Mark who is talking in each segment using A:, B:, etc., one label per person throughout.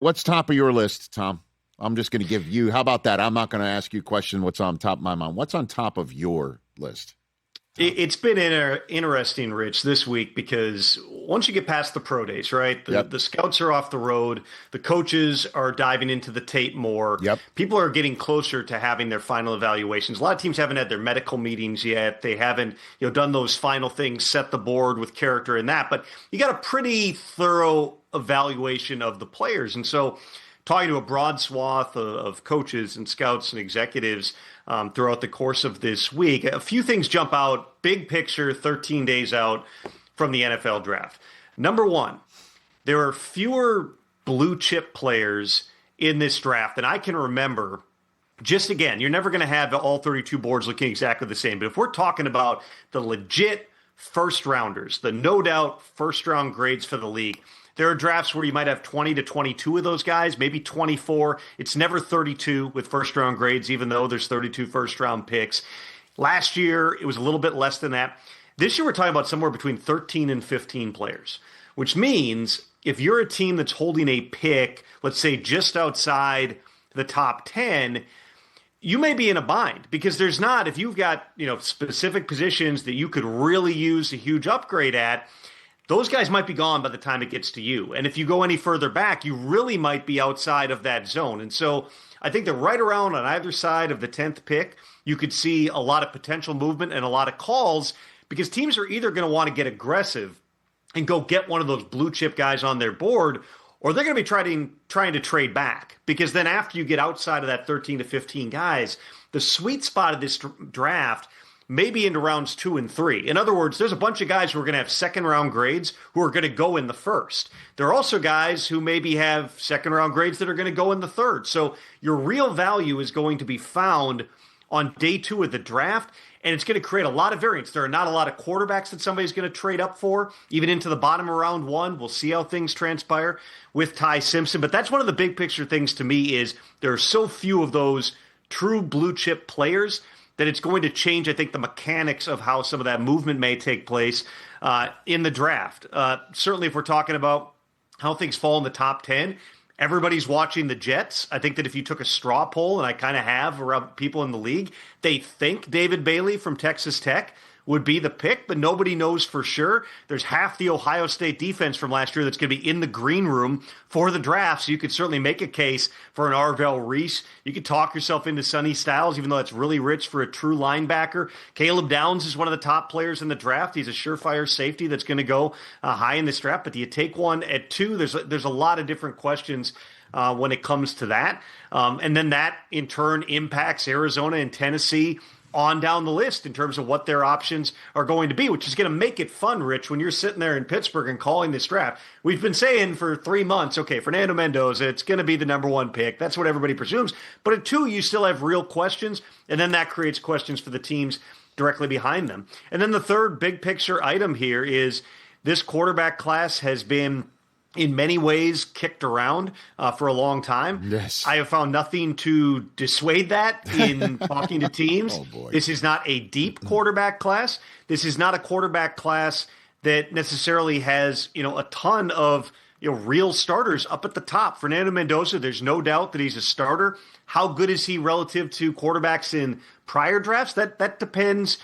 A: What's top of your list, Tom? I'm just going to give you. How about that? I'm not going to ask you a question. What's on top of my mind? What's on top of your list?
B: It's been interesting, Rich, this week because once you get past the pro days, right? The scouts are off the road. The coaches are diving into the tape more.
A: Yep.
B: People are getting closer to having their final evaluations. A lot of teams haven't had their medical meetings yet. They haven't, done those final things, set the board with character and that. But you got a pretty thorough evaluation of the players. And so talking to a broad swath of coaches and scouts and executives throughout the course of this week, a few things jump out, big picture, 13 days out from the NFL draft. Number one, there are fewer blue chip players in this draft than I can remember. Just again, you're never going to have all 32 boards looking exactly the same. But if we're talking about the legit first rounders, the no doubt first round grades for the league, there are drafts where you might have 20 to 22 of those guys, maybe 24. It's never 32 with first-round grades, even though there's 32 first-round picks. Last year, it was a little bit less than that. This year, we're talking about somewhere between 13 and 15 players, which means if you're a team that's holding a pick, let's say just outside the top 10, you may be in a bind because there's not, if you've got, specific positions that you could really use a huge upgrade at, those guys might be gone by the time it gets to you. And if you go any further back, you really might be outside of that zone. And so I think that right around on either side of the 10th pick, you could see a lot of potential movement and a lot of calls because teams are either going to want to get aggressive and go get one of those blue chip guys on their board, or they're going to be trying to trade back. Because then after you get outside of that 13 to 15 guys, the sweet spot of this draft maybe into rounds 2 and 3. In other words, there's a bunch of guys who are going to have second-round grades who are going to go in the first. There are also guys who maybe have second-round grades that are going to go in the third. So your real value is going to be found on day 2 of the draft, and it's going to create a lot of variance. There are not a lot of quarterbacks that somebody's going to trade up for, even into the bottom of round 1. We'll see how things transpire with Ty Simpson. But that's one of the big-picture things to me is there are so few of those true blue-chip players that it's going to change, I think, the mechanics of how some of that movement may take place in the draft. Certainly, if we're talking about how things fall in the top 10, everybody's watching the Jets. I think that if you took a straw poll, and I kind of have around people in the league, they think David Bailey from Texas Tech would be the pick, but nobody knows for sure. There's half the Ohio State defense from last year that's going to be in the green room for the draft, so you could certainly make a case for an Arvell Reese. You could talk yourself into Sonny Styles, even though that's really rich for a true linebacker. Caleb Downs is one of the top players in the draft. He's a surefire safety that's going to go high in this draft, but do you take one at 2? There's a lot of different questions when it comes to that. And then that, in turn, impacts Arizona and Tennessee on down the list in terms of what their options are going to be, which is going to make it fun, Rich, when you're sitting there in Pittsburgh and calling this draft. We've been saying for 3 months, okay, Fernando Mendoza, it's going to be the number 1 pick. That's what everybody presumes. But at 2, you still have real questions, and then that creates questions for the teams directly behind them. And then the third big picture item here is this quarterback class has been in many ways kicked around for a long time.
A: Yes.
B: I have found nothing to dissuade that in talking to teams.
A: Oh, boy.
B: This is not a deep quarterback class. This is not a quarterback class that necessarily has, a ton of, real starters up at the top. Fernando Mendoza, there's no doubt that he's a starter. How good is he relative to quarterbacks in prior drafts? That depends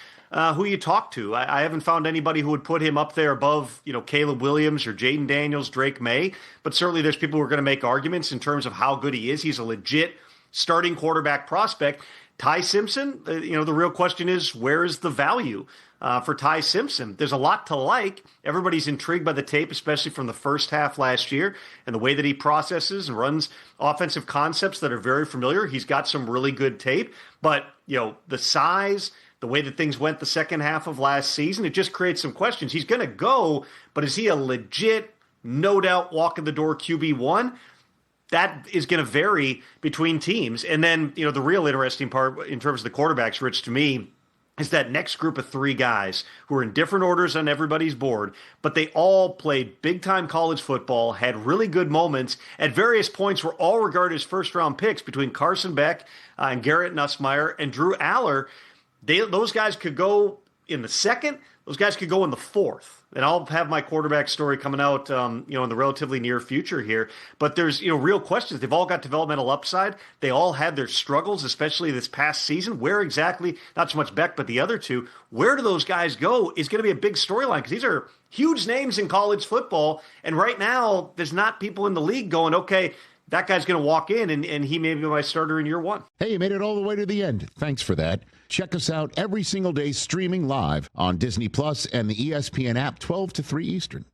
B: who you talk to. I haven't found anybody who would put him up there above, Caleb Williams or Jaden Daniels, Drake May. But certainly there's people who are going to make arguments in terms of how good he is. He's a legit starting quarterback prospect. Ty Simpson, the real question is, where is the value for Ty Simpson? There's a lot to like. Everybody's intrigued by the tape, especially from the first half last year and the way that he processes and runs offensive concepts that are very familiar. He's got some really good tape, but, the size, the way that things went the second half of last season, it just creates some questions. He's going to go, but is he a legit, no doubt, walk-in-the-door QB1? That is going to vary between teams. And then, the real interesting part in terms of the quarterbacks, Rich, to me, is that next group of 3 guys who are in different orders on everybody's board, but they all played big-time college football, had really good moments, at various points were all regarded as first-round picks between Carson Beck and Garrett Nussmeier and Drew Aller. Those guys could go in the second. Those guys could go in the fourth. And I'll have my quarterback story coming out, in the relatively near future here. But there's, real questions. They've all got developmental upside. They all had their struggles, especially this past season. Where exactly, not so much Beck, but the other two, where do those guys go is going to be a big storyline because these are huge names in college football. And right now, there's not people in the league going, okay, that guy's going to walk in and he may be my starter in year one.
A: Hey, you made it all the way to the end. Thanks for that. Check us out every single day streaming live on Disney Plus and the ESPN app 12 to 3 Eastern.